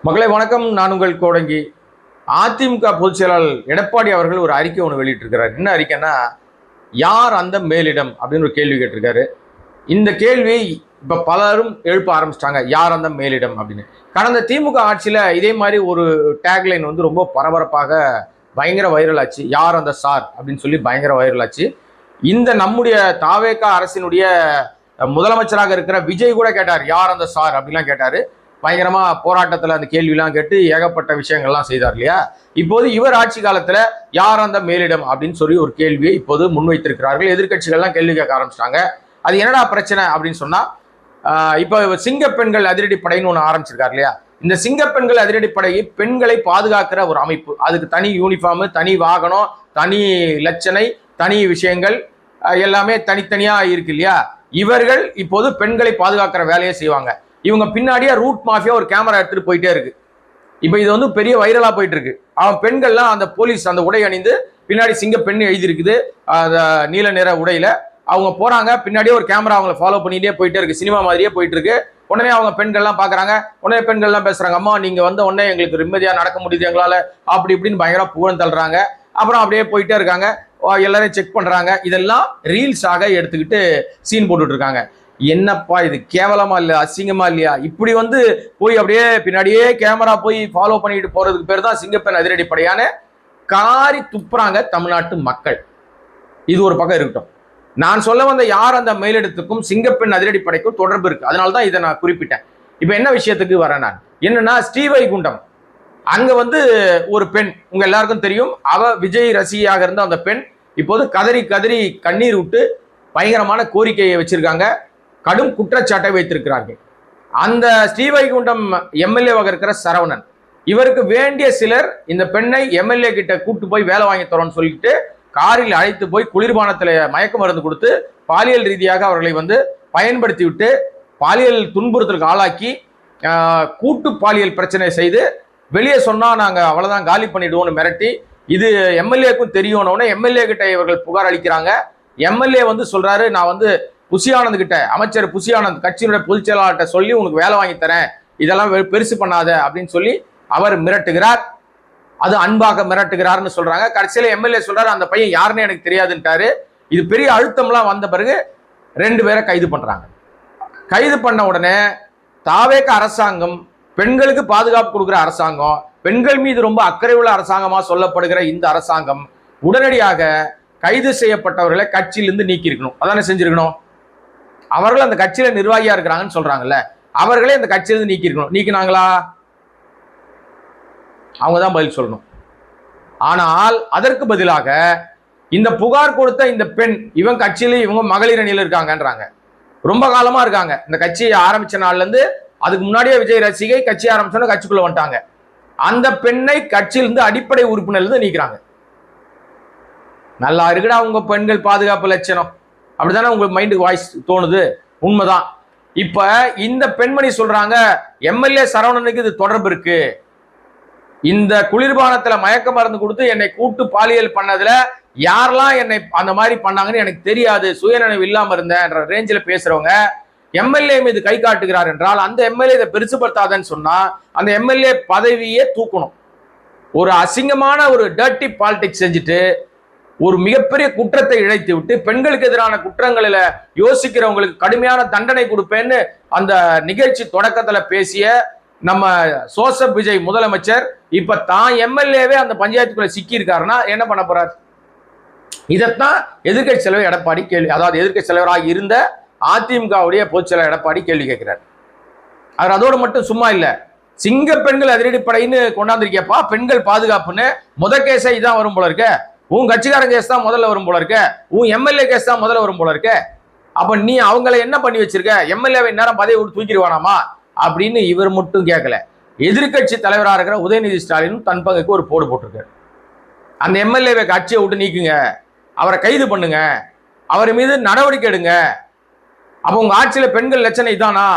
மக்களை வணக்கம். நான் உங்கள் கோடங்கி. அதிமுக பொதுச் செயலாளர் எடப்பாடி அவர்கள் ஒரு அறிக்கை ஒன்று வெளியிட்டிருக்கிறார். என்ன அறிக்கைன்னா, யார் அந்த மேலிடம் அப்படின்னு ஒரு கேள்வி கேட்டிருக்காரு. இந்த கேள்வி இப்போ பலரும் எழுப்ப ஆரம்பிச்சிட்டாங்க, யார் அந்த மேலிடம் அப்படின்னு. கடந்த திமுக ஆட்சியில் இதே மாதிரி ஒரு டேக்லைன் வந்து ரொம்ப பரபரப்பாக பயங்கர வைரல் ஆச்சு. யார் அந்த சார் அப்படின்னு சொல்லி பயங்கர வைரல் ஆச்சு. இந்த நம்முடைய தாவேகா அரசினுடைய முதலமைச்சராக இருக்கிற விஜய் கூட கேட்டார், யார் அந்த சார் அப்படிலாம் கேட்டார். பயங்கரமா போராட்டத்தில் அந்த கேள்வியெல்லாம் கேட்டு ஏகப்பட்ட விஷயங்கள்லாம் செய்தார் இல்லையா. இப்போது இவர் ஆட்சி காலத்துல யார் அந்த மேலிடம் அப்படின்னு சொல்லி ஒரு கேள்வியை இப்போது முன்வைத்திருக்கிறார்கள். எதிர்கட்சிகள்லாம் கேள்வி கேட்க ஆரம்பிச்சிட்டாங்க. அது என்னடா பிரச்சனை அப்படின்னு சொன்னா, இப்போ சிங்க பெண்கள் அதிரடி படைன்னு ஒன்று ஆரம்பிச்சிருக்காரு இல்லையா. இந்த சிங்க பெண்கள் அதிரடிப்படை பெண்களை பாதுகாக்கிற ஒரு அமைப்பு. அதுக்கு தனி யூனிஃபார்மு, தனி வாகனம், தனி லட்சணை, தனி விஷயங்கள் எல்லாமே தனித்தனியா இருக்கு இல்லையா. இவர்கள் இப்போது பெண்களை பாதுகாக்கிற வேலையை செய்வாங்க. இவங்க பின்னாடியே ரூட் மாஃபியா ஒரு கேமரா எடுத்துட்டு போயிட்டே இருக்கு. இப்போ இது வந்து பெரிய வைரலா போயிட்டு இருக்கு. அவன் பெண்கள்லாம் அந்த போலீஸ் அந்த உடை அணிந்து பின்னாடி சிங்க பெண் எழுதியிருக்குது நீல நிற உடையில அவங்க போறாங்க. பின்னாடியே ஒரு கேமரா அவங்களை ஃபாலோ பண்ணிட்டே போயிட்டே இருக்கு. சினிமா மாதிரியே போயிட்டு இருக்கு. உடனே அவங்க பெண்கள்லாம் பாக்குறாங்க. உடனே பெண்கள்லாம் பேசுறாங்க, அம்மா நீங்க வந்த உடனே எங்களுக்கு நிம்மதியா நடக்க முடியுது எங்களால, அப்படி இப்படின்னு பயங்கர புகழ் தள்ளுறாங்க. அப்புறம் அப்படியே போயிட்டே இருக்காங்க. எல்லாரையும் செக் பண்றாங்க. இதெல்லாம் ரீல்ஸாக எடுத்துக்கிட்டு சீன் போட்டுட்டு இருக்காங்க. என்னப்பா இது கேவலமா இல்ல, அசிங்கமா இல்லையா? இப்படி வந்து போய் அப்படியே பின்னாடியே கேமரா போய் ஃபாலோ பண்ணிட்டு போறதுக்கு பேர் தான் சிங்கப்பெண் அதிரடிப்படையான காரி துப்புறாங்க தமிழ்நாட்டு மக்கள். இது ஒரு பக்கம் இருக்கட்டும். நான் சொல்ல வந்த யார் அந்த மேலிடத்துக்கும் சிங்கப்பெண் அதிரடிப்படைக்கும் தொடர்பு இருக்கு. அதனால்தான் இதை நான் குறிப்பிட்டேன். இப்ப என்ன விஷயத்துக்கு வரேன் நான், என்னன்னா ஸ்ரீவைகுண்டம் அங்க வந்து ஒரு பெண், உங்க எல்லாருக்கும் தெரியும், அவ விஜய் ரசிகையாக இருந்த அந்த பெண் இப்போது கதறி கதறி கண்ணீர் விட்டு பயங்கரமான கோரிக்கையை வச்சிருக்காங்க. கடும் குற்றச்சாட்டை வைத்திருக்கிறார்கள். அந்த ஸ்ரீவைகுண்டம் எம்எல்ஏவாக இருக்கிற சரவணன், இவருக்கு வேண்டிய சிலர் இந்த பெண்ணை எம்எல்ஏ கிட்ட கூட்டு போய் வேலை வாங்கி தரோம்னு சொல்லிட்டு காரில் அழைத்து போய் குளிர்பானத்தில் மயக்க மருந்து கொடுத்து பாலியல் ரீதியாக அவர்களை வந்து பயன்படுத்தி விட்டு பாலியல் துன்புறுத்தலுக்கு ஆளாக்கி கூட்டு பாலியல் பிரச்சனை செய்து வெளியே சொன்னா நாங்க அவ்வளவுதான் காலி பண்ணிடுவோம்னு மிரட்டி, இது எம்எல்ஏக்கும் தெரியணும்னு எம்எல்ஏ கிட்ட இவர்கள் புகார் அளிக்கிறாங்க. எம்எல்ஏ வந்து சொல்றாரு, நான் வந்து புசியானந்த் கிட்ட, அமைச்சர் புசியானந்த் கட்சியினுடைய பொதுச் செயலாளர்கிட்ட சொல்லி உனக்கு வேலை வாங்கி தரேன், இதெல்லாம் பெருசு பண்ணாத அப்படின்னு சொல்லி அவர் மிரட்டுகிறார். அது அன்பாக மிரட்டுகிறார்னு சொல்றாங்க. கடைசியில எம்எல்ஏ சொல்றாரு, அந்த பையன் யாருன்னு எனக்கு தெரியாதுன்ட்டாரு. இது பெரிய அழுத்தம்லாம் வந்த பிறகு 2 பேரை கைது பண்றாங்க. கைது பண்ண உடனே தாவேக அரசாங்கம், பெண்களுக்கு பாதுகாப்பு கொடுக்குற அரசாங்கம், பெண்கள் மீது ரொம்ப அக்கறை உள்ள அரசாங்கமா சொல்லப்படுகிற இந்த அரசாங்கம் உடனடியாக கைது செய்யப்பட்டவர்களை கட்சியிலிருந்து நீக்கி இருக்கணும். அதானே செஞ்சிருக்கணும். அவர்கள் அந்த கட்சியில நிர்வாகியா இருக்கிறாங்கன்னு சொல்றாங்கல்ல, அவர்களே அந்த கட்சியிலிருந்து நீக்கி இருக்கணும். நீக்கினாங்களா? அவங்கதான் பதில் சொல்லணும். ஆனால் அதற்கு பதிலாக இந்த புகார் கொடுத்த இந்த பெண், இவன் கட்சியில இவங்க மகளிர் அணியில இருக்காங்கன்றாங்க. ரொம்ப காலமா இருக்காங்க. இந்த கட்சியை ஆரம்பிச்ச நாள்ல இருந்து, அதுக்கு முன்னாடியே விஜய் ரசிகை, கட்சி ஆரம்பிச்சோன்னு கட்சிக்குள்ள வந்துட்டாங்க. அந்த பெண்ணை கட்சியிலிருந்து அடிப்படை உறுப்பினர் இருந்து நீக்கிறாங்க. நல்லா இருக்குடா உங்க பெண்கள் பாதுகாப்பு லட்சணம், அப்படித்தானே உங்களுக்கு மைண்டுக்கு வாய்ஸ் தோணுது. உண்மைதான். இப்ப இந்த பெண்மணி சொல்றாங்க, எம்எல்ஏ சரவணனுக்கு இது தொடர்பு இருக்கு. இந்த குளிர்பானத்துல மயக்க மருந்து கொடுத்து என்னை கூட்டு பாலியல் பண்ணதுல யாரெல்லாம் என்னை அந்த மாதிரி பண்ணாங்கன்னு எனக்கு தெரியாது, சுயநினைவு இல்லாம இருந்தேன்ற ரேஞ்சில் பேசுறவங்க எம்எல்ஏ மீது கை காட்டுகிறார் என்றால், அந்த எம்எல்ஏ இதை பெருசுபடுத்தாதன்னு சொன்னா அந்த எம்எல்ஏ பதவியே தூக்கணும். ஒரு அசிங்கமான ஒரு டர்ட்டி பாலிடிக்ஸ் செஞ்சுட்டு ஒரு மிகப்பெரிய குற்றத்தை இழைத்து விட்டு பெண்களுக்கு எதிரான குற்றங்களில யோசிக்கிறவங்களுக்கு கடுமையான தண்டனை கொடுப்பேன்னு அந்த நிகழ்ச்சி தொடக்கத்துல பேசிய நம்ம ஜோசப் விஜய் முதலமைச்சர் இப்ப தான் எம்எல்ஏவே அந்த பஞ்சாயத்துக்குள்ள சிக்கி இருக்காருன்னா என்ன பண்ண போறார்? இதைத்தான் எதிர்கட்சி தலைவர் எடப்பாடி கேள்வி, அதாவது எதிர்கட்சி தலைவராக இருந்த அதிமுகவுடைய பொதுச் செயலர் எடப்பாடி கேள்வி கேட்கிறார். அவர் அதோடு மட்டும் சும்மா இல்ல, சிங்க பெண்கள் அதிரடிப்படைன்னு கொண்டாந்துருக்கியப்பா, பெண்கள் பாதுகாப்புன்னு கேஸே இதான் வரும் போல இருக்க, உன் கட்சிக்காரன் கேஸ் தான் முதல்ல வரும் போல இருக்க, உன் எம்எல்ஏ கேஸ் தான் முதல்ல வரும் போல இருக்க, அப்ப நீ அவங்களை என்ன பண்ணி வச்சிருக்க? எம்எல்ஏவை நேரம் பதவி விட்டு தூக்கிடுவானாமா அப்படின்னு இவர் மட்டும் கேட்கல. எதிர்கட்சி தலைவராக இருக்கிற உதயநிதி ஸ்டாலினும் தன் பங்குக்கு ஒரு போடு போட்டிருக்காரு. அந்த எம்எல்ஏவை கட்சியை விட்டு நீக்குங்க, அவரை கைது பண்ணுங்க, அவர் மீது நடவடிக்கை எடுங்க. அப்ப உங்க ஆட்சியில பெண்கள் லட்சணம் இதானா?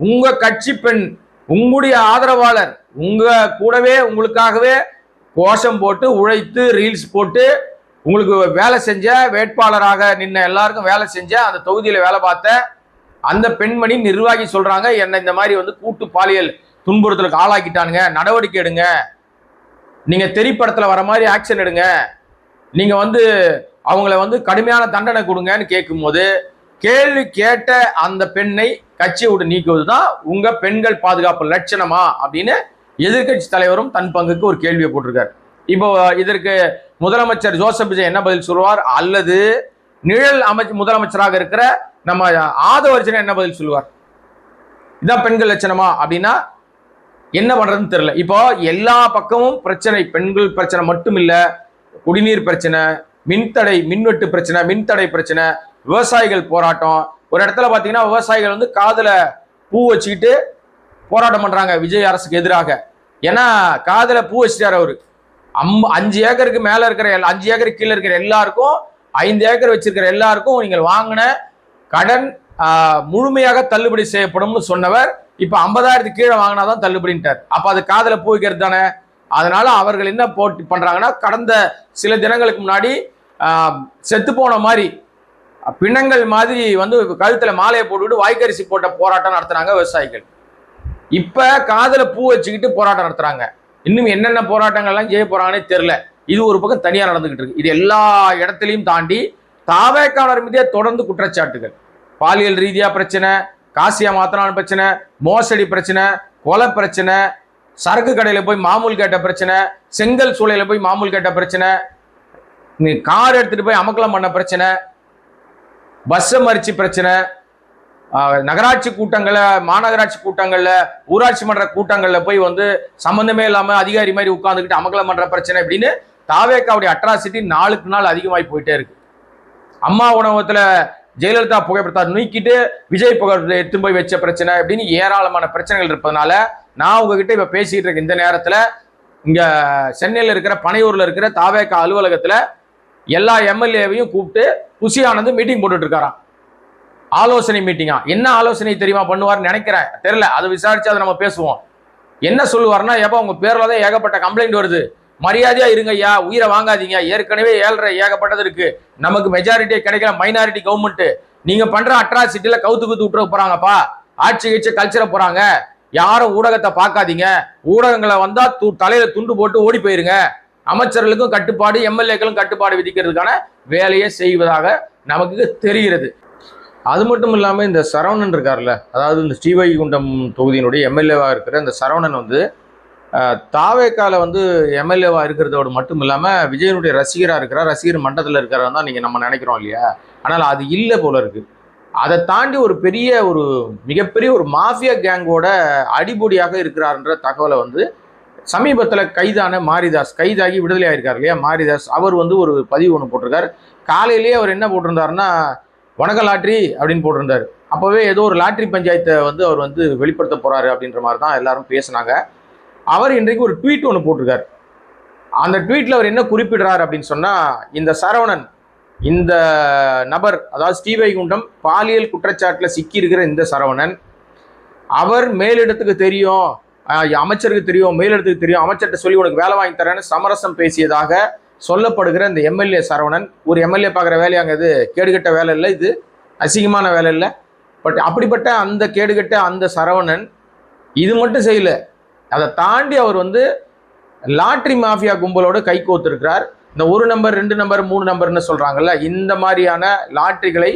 உங்க கட்சி பெண், உங்களுடைய ஆதரவாளர், உங்க கூடவே உங்களுக்காகவே கோஷம் போட்டு உழைத்து ரீல்ஸ் போட்டு உங்களுக்கு வேலை செஞ்ச, வேட்பாளராக நின்ன, எல்லாருக்கும் வேலை செஞ்ச, அந்த தொகுதியில வேலை பார்த்த அந்த பெண்மணி நிர்வாகி சொல்றாங்க, என்ன இந்த மாதிரி வந்து கூட்டு பாலியல் துன்புறுத்தலுக்கு ஆளாக்கிட்டானுங்க, நடவடிக்கை எடுங்க, நீங்க திரைப்படத்துல வர மாதிரி ஆக்ஷன் எடுங்க, நீங்க அவங்கள கடுமையான தண்டனை கொடுங்கன்னு கேட்கும்போது கேள்வி கேட்ட அந்த பெண்ணை கட்சியை விட்டு நீக்குவதுதான் உங்க பெண்கள் பாதுகாப்பு லட்சணமா அப்படின்னு எதிர்கட்சி தலைவரும் தன் பங்குக்கு ஒரு கேள்வியை போட்டிருக்காரு. இப்போ இதற்கு முதலமைச்சர் ஜோசப் விஜய் என்ன பதில் சொல்லுவார், அல்லது நிழல் முதலமைச்சராக இருக்கிற நம்ம ஆதவர்ஜன் என்ன பதில் சொல்லுவார்? இதான் பெண்கள் லட்சணமா அப்படின்னா என்ன பண்றதுன்னு தெரியல. இப்போ எல்லா பக்கமும் பிரச்சனை, பெண்கள் பிரச்சனை மட்டும் இல்ல, குடிநீர் பிரச்சனை, மின்தடை, மின்வெட்டு பிரச்சனை, மின்தடை பிரச்சனை, விவசாயிகள் போராட்டம். ஒரு இடத்துல பாத்தீங்கன்னா விவசாயிகள் காதுல பூ வச்சுக்கிட்டு போராட்டம் பண்றாங்க விஜய் அரசுக்கு எதிராக. ஏன்னா காதுல பூ வச்சுட்டாரு அவரு. 5 ஏக்கருக்கு மேல இருக்கிற 5 ஏக்கருக்கு கீழே இருக்கிற எல்லாருக்கும், 5 ஏக்கர் வச்சிருக்கிற எல்லாருக்கும் நீங்கள் வாங்கின கடன் முழுமையாக தள்ளுபடி செய்யப்படும் சொன்னவர் இப்ப 50,000 கீழே வாங்கினாதான் தள்ளுபடிட்டார். அப்ப அது காதல பூ வைக்கிறது தானே. அதனால அவர்கள் என்ன போட்டி பண்றாங்கன்னா, கடந்த சில தினங்களுக்கு முன்னாடி செத்து போன மாதிரி பிணங்கள் மாதிரி கழுத்துல மாலையை போட்டுவிட்டு வாய்க்கரிசி போட்ட போராட்டம் நடத்துறாங்க விவசாயிகள். இப்ப காதல பூ வச்சுக்கிட்டு போராட்டம் நடத்துறாங்க. இன்னும் என்னென்ன போராட்டங்கள்லாம் செய்ய போறாங்கன்னே தெரியல. இது ஒரு பக்கம் தனியா நடந்துகிட்டு இருக்கு. இது எல்லா இடத்திலையும் தாண்டி தாவேக்காளர் மீதே தொடர்ந்து குற்றச்சாட்டுகள், பாலியல் ரீதியா பிரச்சனை, காசியா மாத்தனான பிரச்சனை, மோசடி பிரச்சனை, கொலை பிரச்சனை, சரக்கு கடையில போய் மாமூல் கேட்ட பிரச்சனை, செங்கல் சூளையில போய் மாமூல் கேட்ட பிரச்சனை, கார் எடுத்துட்டு போய் அமக்கலம் பண்ண பிரச்சனை, பஸ் மறிச்சு பிரச்சனை, நகராட்சி கூட்டங்கள்ல, மாநகராட்சி கூட்டங்கள்ல, ஊராட்சி மன்ற கூட்டங்கள்ல போய் சம்பந்தமே இல்லாம அதிகாரி மாதிரி உட்கார்ந்துக்கிட்டு அமக்கலம் பண்ற பிரச்சனை இப்படின்னு தாவேக்காவுடைய அட்ராசிட்டி நாளுக்கு நாள் அதிகமாகி போயிட்டே இருக்கு. அம்மா உணவகத்துல ஜெயலலிதா புகைப்படத்தை நீக்கிட்டு விஜய் புகைப்படத்தை எடுத்து போய் வச்ச பிரச்சனை இப்படின்னு ஏராளமான பிரச்சனைகள் இருப்பதனால நான் உங்ககிட்ட இப்ப பேசிட்டு இருக்க இந்த நேரத்துல இங்க சென்னையில இருக்கிற பனையூர்ல இருக்கிற தாவேக்கா அலுவலகத்துல எல்லா எம்எல்ஏவையும் கூப்பிட்டு புசி ஆனந்த் மீட்டிங் போட்டுட்டு இருக்காராம். ஆலோசனை மீட்டிங்கா. என்ன ஆலோசனை தெரியுமா பண்ணுவார்னு நினைக்கிறேன், தெரியல, அதை விசாரிச்சு அதை நம்ம பேசுவோம். என்ன சொல்லுவார்னா, எப்ப உங்க பேர்ல தான் ஏகப்பட்ட கம்ப்ளைண்ட் வருது, மரியாதையா இருங்க ஐயா, உயிரை வாங்காதீங்க, ஏற்கனவே 7.5 ஏகப்பட்டது இருக்கு, நமக்கு மெஜாரிட்டியே கிடைக்கல, மைனாரிட்டி கவர்மெண்ட், நீங்க பண்ற அட்ராசிட்டியில கவுத்து விட்டுற போறாங்கப்பா, ஆட்சி கட்சி கல்ச்சர போறாங்க, யாரும் ஊடகத்தை பார்க்காதீங்க, ஊடகங்களை வந்தா தலையில துண்டு போட்டு ஓடி போயிருங்க, அமைச்சர்களுக்கும் கட்டுப்பாடு, எம்எல்ஏக்களும் கட்டுப்பாடு விதிக்கிறதுக்கான வேலையை செய்வதாக நமக்கு தெரிகிறது. அது மட்டும் இல்லாமல் இந்த சரவணன் இருக்கார்ல, அதாவது இந்த ஸ்ரீவைகுண்டம் தொகுதியினுடைய எம்எல்ஏவா இருக்கிற இந்த சரவணன் தாவேக்கால எம்எல்ஏவா இருக்கிறதோடு மட்டும் இல்லாமல் விஜயனுடைய ரசிகராக இருக்கிறார், ரசிகர் மண்டலத்தில் இருக்கிறார் தான் நம்ம நினைக்கிறோம் இல்லையா. ஆனால் அது இல்லை போல இருக்கு. அதை தாண்டி ஒரு மிகப்பெரிய ஒரு மாஃபியா கேங்கோட அடிப்பொடியாக இருக்கிறார்ன்ற தகவலை சமீபத்தில் கைதான மாரிதாஸ், கைதாகி விடுதலை ஆயிருக்கார் இல்லையா மாரிதாஸ், அவர் ஒரு பதிவு ஒன்று போட்டிருக்கார். காலையிலேயே அவர் என்ன போட்டிருந்தாருன்னா, வணக்க லாட்ரி அப்படின்னு போட்டிருந்தாரு. அப்போவே ஏதோ ஒரு லாட்ரி பஞ்சாயத்தை அவர் வெளிப்படுத்த போறாரு அப்படின்ற மாதிரி தான் எல்லாரும் பேசினாங்க. அவர் இன்றைக்கு ஒரு ட்வீட் ஒன்று போட்டிருக்காரு. அந்த ட்வீட்ல அவர் என்ன குறிப்பிடுறாரு அப்படின்னு சொன்னா, இந்த சரவணன், இந்த நபர், அதாவது ஸ்ரீவைகுண்டம் பாலியல் குற்றச்சாட்டுல சிக்கி இருக்கிற இந்த சரவணன், அவர் மேலிடத்துக்கு தெரியும், அமைச்சருக்கு தெரியும், மேலிடத்துக்கு தெரியும், அமைச்சர்கிட்ட சொல்லி உனக்கு வேலை வாங்கி தரேன்னு சமரசம் பேசியதாக சொல்லப்படுகிற இந்த எம்எல்ஏ சரவணன், ஒரு எம்எல்ஏ பார்க்குற வேலையாங்க, இது கேடுகட்ட வேலை இல்லை, இது அசிங்கமான வேலை இல்லை. பட் அப்படிப்பட்ட அந்த கேடுகட்ட அந்த சரவணன் இது மட்டும் செய்யல, அதை தாண்டி அவர் லாட்ரி மாஃபியா கும்பலோடு கை கோத்திருக்கிறார். இந்த 1 நம்பர் 2 நம்பர் 3 நம்பர்னு சொல்றாங்கல்ல, இந்த மாதிரியான லாட்ரிகளை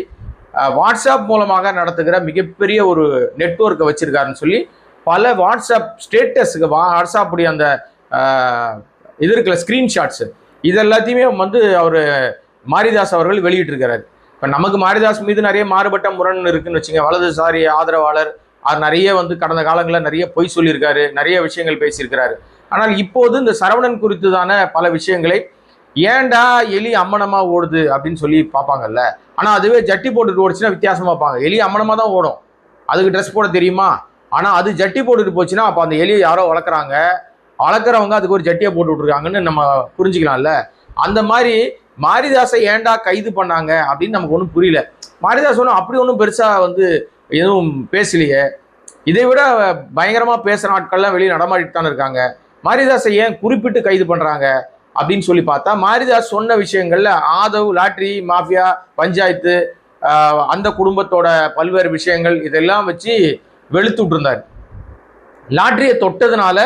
வாட்ஸ்அப் மூலமாக நடத்துகிற மிகப்பெரிய ஒரு நெட்வொர்க்கை வச்சிருக்காருன்னு சொல்லி பல வாட்ஸ்அப் ஸ்டேட்டஸுக்கு, வாட்ஸ்அப்புடைய அந்த இது இருக்குல்ல ஸ்கிரீன்ஷாட்ஸ், இது எல்லாத்தையுமே அவர் மாரிதாஸ் அவர்கள் வெளியிட்டிருக்கிறார். இப்போ நமக்கு மாரிதாஸ் மீது நிறைய மாறுபட்ட முரண் இருக்குன்னு வச்சுங்க, வலதுசாரி ஆதரவாளர், அவர் நிறைய கடந்த காலங்களில் நிறைய பொய் சொல்லியிருக்காரு, நிறைய விஷயங்கள் பேசியிருக்கிறாரு. ஆனால் இப்போது இந்த சரவணன் குறித்து தான பல விஷயங்களை ஏண்டா எலி அம்மனமா ஓடுது அப்படின்னு சொல்லி பார்ப்பாங்கல்ல. ஆனால் அதுவே ஜட்டி போட்டுட்டு ஓடுச்சுன்னா வித்தியாசமா பார்ப்பாங்க. எலி அம்மனமா தான் ஓடும், அதுக்கு ட்ரெஸ் போட தெரியுமா. ஆனால் அது ஜட்டி போட்டுட்டு போச்சுன்னா அப்போ அந்த எலியை யாரோ வளர்க்குறாங்க, வளர்க்குறவங்க அதுக்கு ஒரு ஜட்டியை போட்டு விட்டுருக்காங்கன்னு நம்ம புரிஞ்சுக்கலாம்ல. அந்த மாதிரி மாரிதாஸை ஏண்டா கைது பண்ணாங்க அப்படின்னு நமக்கு ஒன்றும் புரியல. மாரிதாஸ் அப்படி ஒன்றும் பெருசா எதுவும் பேசலையே. இதை விட பயங்கரமா பேசுகிற ஆட்கள்லாம் வெளியே நடமாடிட்டு தானே இருக்காங்க. மாரிதாஸை ஏன் குறிப்பிட்டு கைது பண்றாங்க அப்படின்னு சொல்லி பார்த்தா, மாரிதாஸ் சொன்ன விஷயங்கள்ல ஆதவ், லாட்ரி மாஃபியா, பஞ்சாயத்து, அந்த குடும்பத்தோட பல்வேறு விஷயங்கள் இதெல்லாம் வச்சு வெளுத்து விட்டுருந்தார். லாட்டரியை தொட்டதுனால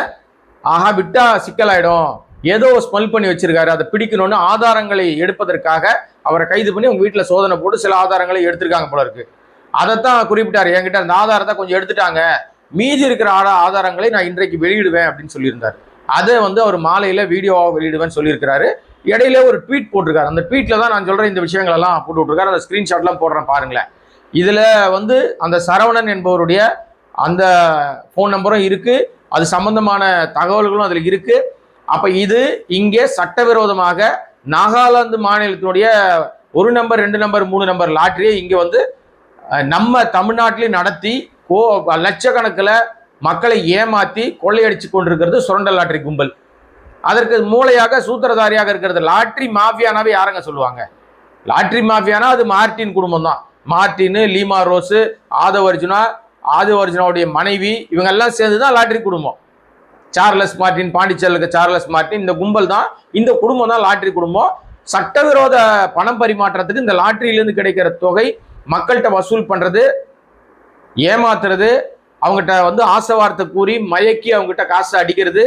ஆஹா விட்டா சிக்கலாயிடும், ஏதோ ஸ்மெல் பண்ணி வச்சிருக்காரு, அதை பிடிக்கணும்னு ஆதாரங்களை எடுப்பதற்காக அவரை கைது பண்ணி உங்க வீட்டில் சோதனை போட்டு சில ஆதாரங்களை எடுத்திருக்காங்க போல இருக்கு. அதைத்தான் குறிப்பிட்டார். என்கிட்ட அந்த ஆதாரத்தை கொஞ்சம் எடுத்துட்டாங்க, மீதி இருக்கிற ஆதாரங்களை நான் இன்றைக்கு வெளியிடுவேன் அப்படின்னு சொல்லியிருந்தார். அதை அவர் மாலையில வீடியோவாக வெளியிடுவேன்னு சொல்லியிருக்கிறாரு. இடையில ஒரு ட்வீட் போட்டிருக்காரு. அந்த ட்வீட்ல தான் நான் சொல்றேன் இந்த விஷயங்கள் எல்லாம் போட்டு விட்டுருக்காரு. அந்த ஸ்கிரீன்ஷாட்லாம் போடுறேன் பாருங்களேன். இதுல அந்த சரவணன் என்பவருடைய அந்த ஃபோன் நம்பரும் இருக்கு, அது சம்பந்தமான தகவல்களும் அதுல இருக்கு. அப்ப இது இங்கே சட்டவிரோதமாக நாகாலாந்து மாநிலத்தினுடைய 1 நம்பர் 2 நம்பர் 3 நம்பர் லாட்டரியை இங்க நம்ம தமிழ்நாட்டிலையும் நடத்தி லட்சக்கணக்கில் மக்களை ஏமாத்தி கொள்ளையடிச்சு கொண்டிருக்கிறது சுரண்டல் லாட்டரி கும்பல். அதற்கு மூளையாக சூத்திரதாரியாக இருக்கிறது லாட்டரி மாஃபியானாவே யாருங்க சொல்லுவாங்க? லாட்டரி மாஃபியானா அது மார்டின் குடும்பம் தான். மார்டின், லீமா ரோஸு, ஆதவர்ஜுனாவுடைய மனைவி, இவங்க எல்லாம் சேர்ந்துதான் லாட்டரி குடும்பம். சார்லஸ் மார்டின், பாண்டிச்சேரியில் சார்லஸ் மார்டின், இந்த கும்பல் தான், இந்த குடும்பம் தான் லாட்டரி குடும்பம். சட்டவிரோத பணம் பரிமாற்றத்துக்கு இந்த லாட்டரியிலிருந்து கிடைக்கிற தொகை மக்கள்கிட்ட வசூல் பண்றது, ஏமாத்துறது, அவங்ககிட்ட ஆசை வார்த்தை கூறி மயக்கி அவங்ககிட்ட காசு அடிக்கிறது,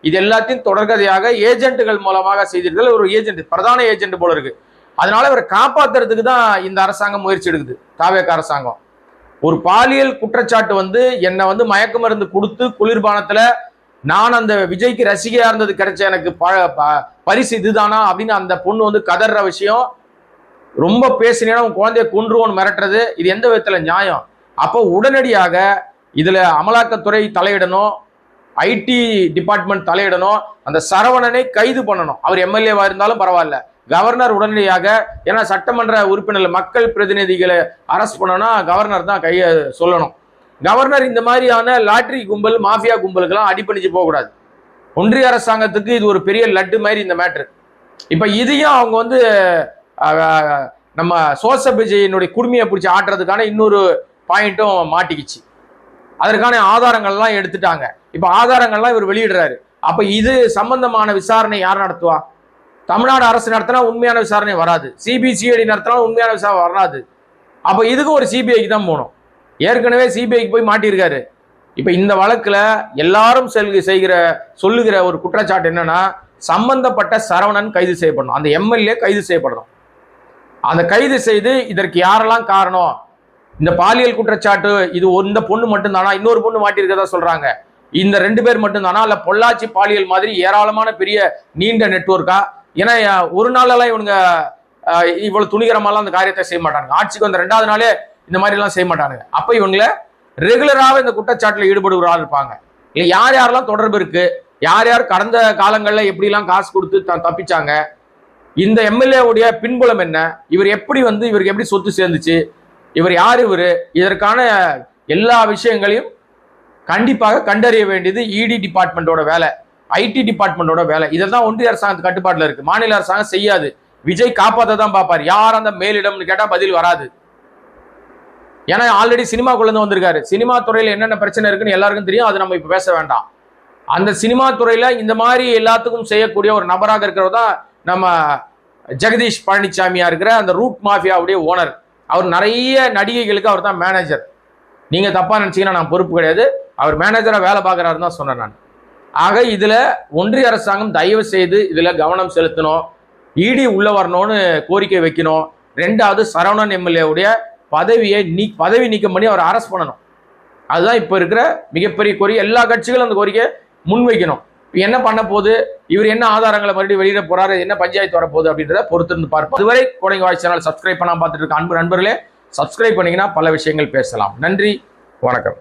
இது எல்லாத்தையும் தொடர்கதையாக ஏஜென்ட்டுகள் மூலமாக செய்தீர்கள். ஒரு ஏஜென்ட், பிரதான ஏஜென்ட் போல இருக்கு. அதனால இவரை காப்பாத்துறதுக்கு தான் இந்த அரசாங்கம் முயற்சி எடுக்குது, தாவேக அரசாங்கம். ஒரு பாலியல் குற்றச்சாட்டு என்னை மயக்க மருந்து கொடுத்து குளிர்பானத்துல நான் அந்த விஜய்க்கு ரசிகையா இருந்தது கிடைச்ச எனக்கு பரிசு இதுதானா அப்படின்னு அந்த பொண்ணு கதற விஷயம். ரொம்ப பேசினேன்னா உன் குழந்தைய கொன்றுவோன்னு மிரட்டுறது, இது எந்த விதத்துல நியாயம்? அப்போ உடனடியாக இதுல அமலாக்கத்துறை தலையிடணும், ஐடி டிபார்ட்மெண்ட் தலையிடணும், அந்த சரவணனை கைது பண்ணணும். அவர் எம்எல்ஏவா இருந்தாலும் பரவாயில்ல, கவர்னர் உடனடியாக, ஏன்னா சட்டமன்ற உறுப்பினர்கள் மக்கள் பிரதிநிதிகளை அரெஸ்ட் பண்ணனா கவர்னர் தான் கையை சொல்லணும். கவர்னர் இந்த மாதிரியான லாட்டரி கும்பல், மாஃபியா கும்பலுக்கெல்லாம் அடிப்பணிச்சு போகக்கூடாது. ஒன்றிய அரசாங்கத்துக்கு இது ஒரு பெரிய லட்டு மாதிரி இந்த மேட்ரு. இப்ப இதையும் அவங்க நம்ம சோசப் விஜயினுடைய குடுமையை பிடிச்சி ஆட்டுறதுக்கான இன்னொரு பாயிண்ட்டும் மாட்டிக்கிச்சு. அதற்கான ஆதாரங்கள்லாம் எடுத்துட்டாங்க. இப்ப ஆதாரங்கள்லாம் இவர் வெளியிடுறாரு. அப்ப இது சம்பந்தமான விசாரணை யார் நடத்துவா? தமிழ்நாடு அரசு நடத்தினா உண்மையான விசாரணை வராது, சிபிசிஐடி நடத்தினா உண்மையான விசாரணை வராது. அப்ப இதுக்கு ஒரு சிபிஐக்கு தான் போகணும். ஏற்கனவே சிபிஐக்கு போய் மாட்டியிருக்காரு. இப்ப இந்த வழக்குல எல்லாரும் சொல்லுகிற ஒரு குற்றச்சாட்டு என்னன்னா, சம்பந்தப்பட்ட சரவணன் கைது செய்யப்படணும், அந்த எம்எல்ஏ கைது செய்யப்படணும். அந்த கைது செய்து இதற்கு யாரெல்லாம் காரணம், இந்த பாலியல் குற்றச்சாட்டு இது இந்த பொண்ணு மட்டும் தானா, இன்னொரு பொண்ணு மாட்டியிருக்கதா சொல்றாங்க, இந்த 2 பேர் மட்டும் தானா, இல்ல பொள்ளாச்சி பாலியல் மாதிரி ஏராளமான பெரிய நீண்ட நெட்வொர்க்கா? ஏன்னா ஒரு நாளெல்லாம் இவனுங்க இவ்வளவு துணிகரமாலாம் அந்த காரியத்தை செய்ய மாட்டாங்க. ஆட்சிக்கு வந்த 2வது நாளே இந்த மாதிரி எல்லாம் செய்ய மாட்டானுங்க. அப்ப இவங்களை ரெகுலராக இந்த குற்றச்சாட்டுல ஈடுபடுகிறார்கள் இருப்பாங்க. இல்ல யார் யாரெல்லாம் தொடர்பு இருக்கு, யார் யார் கடந்த காலங்கள்ல எப்படிலாம் காசு கொடுத்து தப்பிச்சாங்க, இந்த எம்எல்ஏ உடைய பின்புலம் என்ன, இவர் எப்படி இவருக்கு எப்படி சொத்து சேர்ந்துச்சு, இவர் யார், இதற்கான எல்லா விஷயங்களையும் கண்டிப்பாக கண்டறிய வேண்டியது இடி டிபார்ட்மெண்டோட வேலை, ஐடி டிபார்ட்மெண்டோட வேலை. இதெல்லாம் ஒன்றிய அரசாங்கத்து கட்டுப்பாட்டுல இருக்கு, மாநில அரசாங்கம் செய்யாது. விஜய் காப்பாற்ற தான் பார்ப்பார். யார் அந்த மேலிடம்னு கேட்டா பதில் வராது. ஏன்னா ஆல்ரெடி சினிமாக்குள்ள இருந்து வந்திருக்காரு. சினிமா துறையில என்னென்ன பிரச்சனை இருக்குன்னு எல்லாருக்கும் தெரியும், அது நம்ம இப்ப பேச வேண்டாம். அந்த சினிமா துறையில இந்த மாதிரி எல்லாத்துக்கும் செய்யக்கூடிய ஒரு நபராக இருக்கிறவர் தான் நம்ம ஜெகதீஷ் பழனிசாமியா இருக்கிற அந்த ரூட் மாஃபியாவுடைய ஓனர். அவர் நிறைய நடிகைகளுக்கு அவர் தான் மேனேஜர். நீங்க தப்பா நினைச்சீங்கன்னா நான் பொறுப்பு கிடையாது, அவர் மேனேஜரா வேலை பார்க்கறாருன்னு தான் சொன்னேன் நான். ஆக இதுல ஒன்றிய அரசாங்கம் தயவு செய்து இதுல கவனம் செலுத்தணும், இடி உள்ள வரணும்னு கோரிக்கை வைக்கணும். 2வது சரவணன் எம்எல்ஏ உடைய பதவி நீக்கம் பண்ணி அவர் அரெஸ்ட் பண்ணணும். அதுதான் இப்ப இருக்கிற மிகப்பெரிய கோரிக்கை. எல்லா கட்சிகளும் அந்த கோரிக்கை முன்வைக்கணும். என்ன பண்ண போகுது, இவர் என்ன ஆதாரங்களை மறுபடியும் வெளியிட போறாரு, என்ன பஞ்சாயத்து வரப்போகுது அப்படின்றத பொறுத்திருந்து பார்ப்போம். இதுவரை கோடை வாய்ஸ் சேனல் சப்ஸ்கிரைப் பண்ணாம பார்த்துட்டு இருக்க அன்பு நண்பர்களே, சப்ஸ்கிரைப் பண்ணீங்கன்னா பல விஷயங்கள் பேசலாம். நன்றி, வணக்கம்.